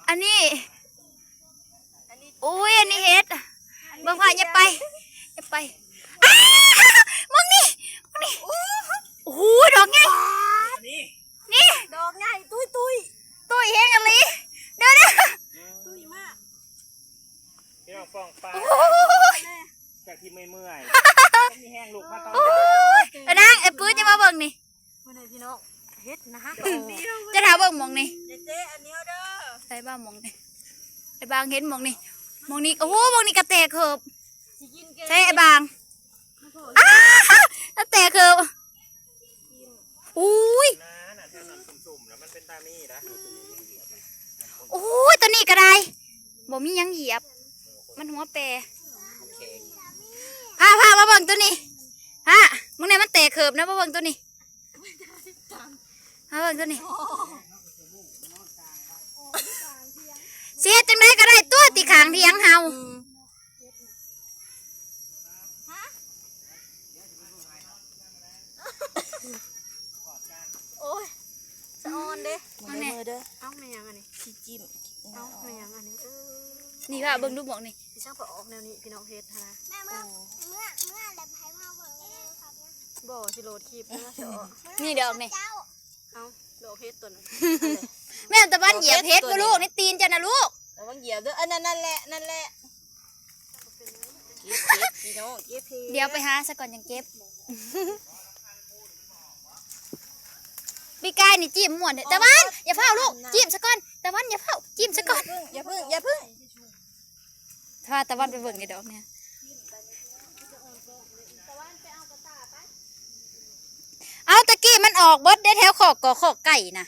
อันนี้อุ้ยอันนี้เฮ็ดเบิ่งผ่านอย่าไปมึงนี่โอ้โหดอกไงนี่ดอกใหญ่ตุ้ยเฮงอะไรเด้อตุ้ยมากพี่น้องฟองปลาจากที่เมื่อยมีแห้งลูกมาตอนนางไอ้ปื้นจะมาเบิ่งนี่วันนี้พี่น้องเฮ็ดนะฮะจะถามเบิ่งมองนี่เจ๊อันนี้เด้อใส่บ้ามองนี่ไอ้บางเห็นมองนี่โอ้โหมองนี่กระแตกเขิบใช่ไอ้บางกระแตกเขิบอุ้ยโอ้ยตัวนี้ก็ได้บ่มียังเหยียบมันหัวแปรพามาเบิ่งตัวนี้ฮะมึงเนี่ยมันแตกเขิบนะมาเบิ่งตัวนี้มาเบิ่งตัวนี้เสียจังได้ก็ได้ตัวตีขางเทียงเฮาโอ้ยสะออนเด้มือเด้อเอาไม่ยังอันนี้ขี้จิ้มเอาไม่ยังอันนี้นี่ค่ะเบิ่งดูบอกนี่ที่ช่างเปิดออกแนวนี้พี่น้องเฮ็ดนะแม่เมื่ออะไรไผ่มาเบิ่งเลยครับเนี่ยบ่สิโหลดคลิปนะเถอะ นี่ดอกนี่เอาโหลดเฮ็ดตัวนั้นแม่ตะวันเหยียบเพชรบ่ลูกนี่ตีนจ้ะนะลูกระวังเหยียบเด้อนั่นแหละเก็บพี่น้องเก็บเดี๋ยวไปหาซะก่อนยังเก็บพี่กายนี่จิ้มม่วนเด้อตะวันอย่าเผาลูกจิ้มซะก่อนตะวันอย่าเผาจิ้มซะก่อนอย่าพึ่งถ้าตะวันไปเบิ่งในดอกเนี่ยเอาตะกี้มันออกเบิดได้แถวขอกไก่นะ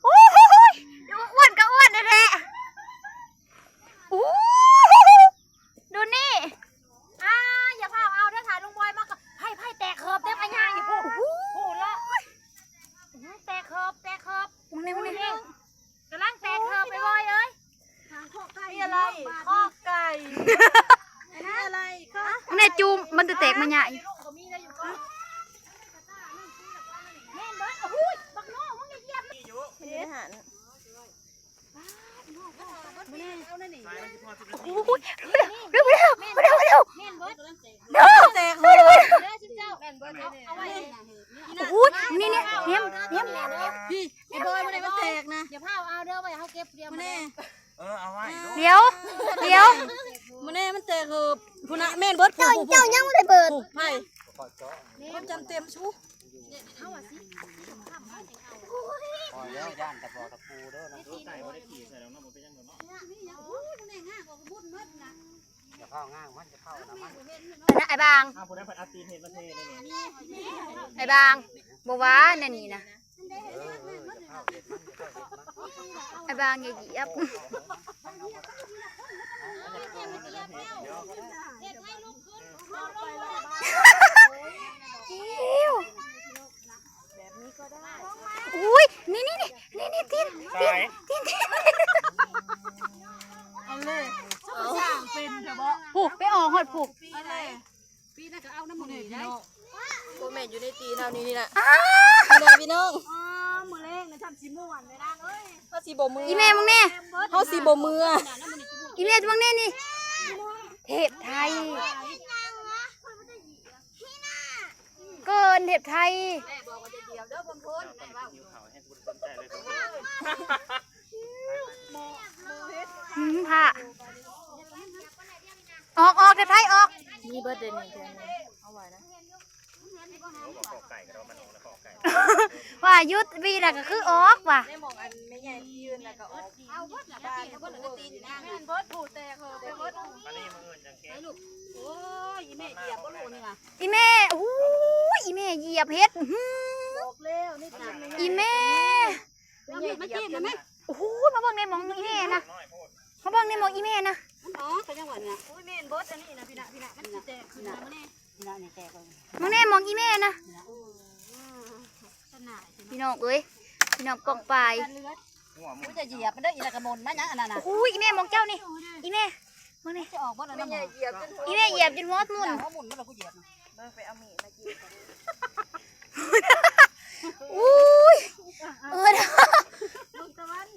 โอ้โหอ้วนก็อ้วนแท้ๆดูนี่อย่าเผาเอาได้ถ่ายลุงบอยมาก็ไพ่แตกเคิบเต็มอันยางอยู่พูดละแตกเคิบมึงนี่กำลังแตกเคิบไปบอยเอ้ยนี่อะไรข้อไก่นี่อะไรข้อในจูมมันจะแตกมาใหญ่เร็วแตกเลยโอ้ยนี่เนี่ยพี่ไอ้บอยมันได้มันแตกนะอย่าเผาเอาเด้อว่าเขาเก็บเดียวมันแน่เอาไว้เดี๋ยวมันแน่มันแตกคือผู้น่ะแม่นเบิดผู้เจ้ายังไม่ได้เปิดไผ่คนจำเต็มชูย่านตะปอตะปูเด้อนะไก่ไม่ได้ขี่ใส่แล้วนะมันเป็นยังไงเนาะจะเข้าง่างมันจะเข้านะมันไอ้บางผู้ได้ผัดอาตีนเห็นประเทศนี่ไอ้บางบอกว่านั่นนี่นะไอ้บางอย่าเหยียบอุ้ยนี่ตีนเอาเลยสร้างเป็นเถอะบ่ผูกไปออกหดผูกปีน่าจะเอาน้ำมันได้โกแม่อยู่ในตีนเอานี่นะพี่น้องมือเล่งนะทำสีม่วนเลยนะเอ้ยเขาสีโบมืออีแม่มึงแน่เขาสีโบมืออีแม่มึงแน่นี่เทพไทยเกินเทพไทยผ่าออกเทพไทยออกนี่เบิร์ดเดนนี่เอาไว้นะว่ายุดวีน่ะก็คือออกว่ะไม่มองอันไม่ใหญ่ยืนแล้วก็ออกเอาเบิร์ดละบ้านเบิร์ดละตีนนั่งเบิร์ดผูแต่เขาเบิร์ดอันนี้มือจะแก้ลูกโอ้ยแม่เหยียบก็ลูกนี่นะอีแม่โอ้ยอีแม่เหยียบเฮ็ดบอกเร็วนี่ตามอีแม่มาจิ้มนะแม่โอ้โหมาเบิ่งในมองอีแม่นะมาเบิ่งในมองอีแม่นะอ๋อก็ยังหวานเนี่ยโอ้ยแม่เบิร์ดอันนี้นะพี่นะมันแตกพี่นะมันนี่แตกมองแน่มองอีแม่นะพี่น้องเอ้ยพี่น้องกองปลาย จะเหยียบมันได้อีละกระมนนั่นยังอันนั้นนะโอ้ยอีแม่มองเจ้านี่อีแม่ มึงนี่ จะออกบ่แล้วนะหมอ อีแม่เหยียบจนหัวหมุน เขาหมุนบ่แล้วกูเหยียบนะไปเอามีดมากิน อุ้ยเด้อ มึงตะวัน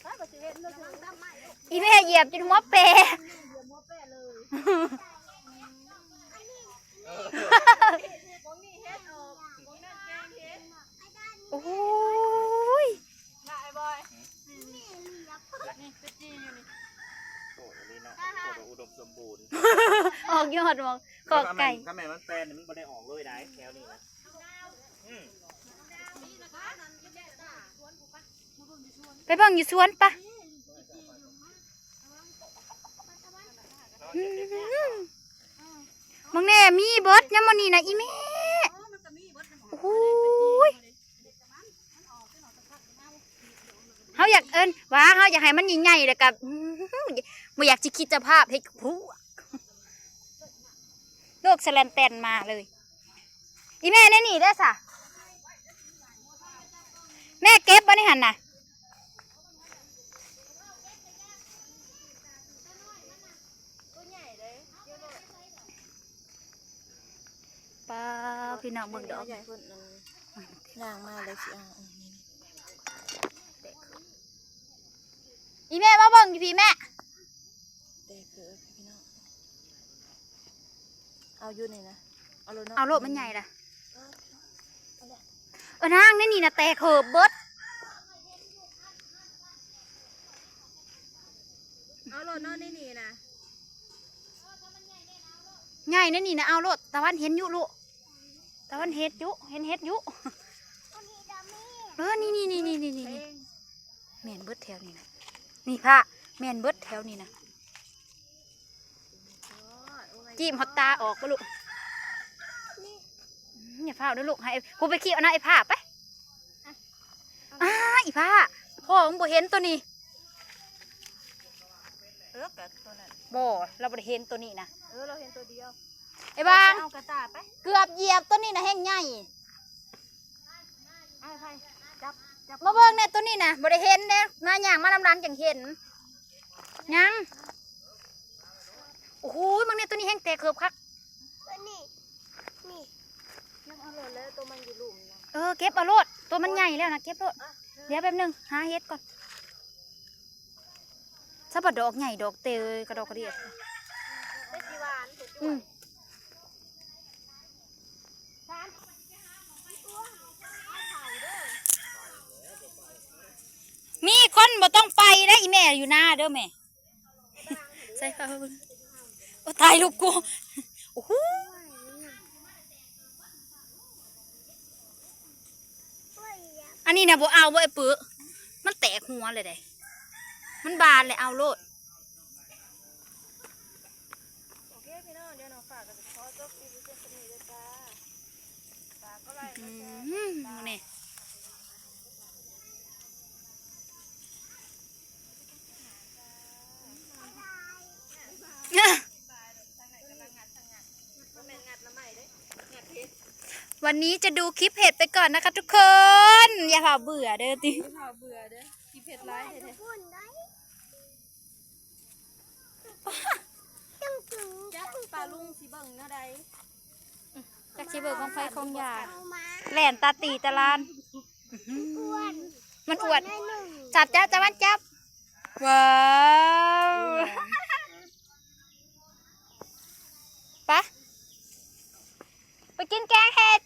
ไปบ่สิเห็นเลยดำไม้ อีแม่เหยียบจนหัวแปร หัวแปะเลยบ่มีเฮ็ดออกบ่นั่นแกงเฮ็ด โอ้ย น่ะไอ้บอยนี่ไปจี้อยู่นี่ โตนี่เนาะโตอุดมสมบูรณ์ ออกยอดมองกอไก่ ถ้าแม่มันแฟนมันไม่ได้ออกเลยได้แถวนี้นะไปเบิ่งอยู่สวนปะมึงแน่มีเบิดยังมันนี่นะอีแม่โอ้ยเขาอยากเอิ้นว่าเขาอยากให้มันใหญ่ๆเลยกับไม่อยากจะคิดจะภาพให้ผู้โลกแสลนแตนมาเลยอีแม่ได้หนีได้สะแม่เก็บบ่ได้หันน่ะป้าพี่น้องเบิ่งดอก ใหญ่เพิ่นย่างมาเลยสิอ่ะ อีแม่มาเบิ่งอยู่พี่แม่ แต่คือพี่น้องเอาอยู่นี่นะเอาโล เอาโลดมันใหญ่ล่ะนางนี่นี่นะแตกเหิบเบิด เอาโลนอนนี่นะ ใหญ่นี่นี่นะเอาโลดตะวันเห็นอยู่ลูกตะวันเห็ดอยู่เห็นเห็ดอยู่นี่แม่นเบิดแถวนี้นะนี่ผ้าแม่นเบิดแถวนี้นะจิ้มหดตาออกปะลูกอย่าผ้าด้วยลูกให้กูไปขี้เอานะไอ้ผ้าไปอีผ้าพ่อมึงบ่เห็นตัวนี้ กับตัวนั้น บ่เราบ่ได้เห็นตัวนี้นะ เราเห็นตัวเดียว ไอ้บาง เอากระตาไป เกือบเหยียบตัวนี้นะแห้งใหญ่ ไอ้ไผ่จับ มาเบิ่งเนี่ยตัวนี้นะบ่ได้เห็นเด้มาย่างมาลำรังจังเห็นยังโอ้โหมึงเนี่ยตัวนี้แห้งแตกเกือบคัก นี่นี่ ยังเอาโลแล้วตัวมันอยู่หลุมนะ เก็บเอาโลดตัวมันใหญ่แล้วนะเก็บโลดเดี๋ยวแป๊บนึงหาเฮ็ดก่อนถ้าบ่ดอกใหญ่ดอกเตยกระดอกกระเดียด ได้กี่หวานเห็ด อืมมีคนบ่ต้องไปนะอีแม่อยู่หน้าเด้อแม่ ใส่ผ้าเบิ่งโอ้ตายลูกกูโอ้โหอันนี้นะบ่เอาบ่ไอ้ปื้อมันแตกหัวเลยเด้มันบานเลยเอาโลด โอเคพี่น้องเดี๋ยวน้องฝากกับขอจบคลิปเพียงเท่านี้เลยจ้าฝากก็ไลค์ นี่วันนี้จะดูคลิปเห็ดไปก่อนนะคะทุกคน อย่าเผาเบื่อเด้อติ ข้าวเบื่อเด้อกินเผ็ดร้ายเด้อ พูดได้จังจึง จับปลาลุงสิเบิ่งเท่าใด จากชีเบิร์ของไฟของยา เอามา แหล่นตาตีตะลาน อ้วน มันอวด ได้หนึ่ง จับจับมันจับ ว้าวไปกินแกงเห็ด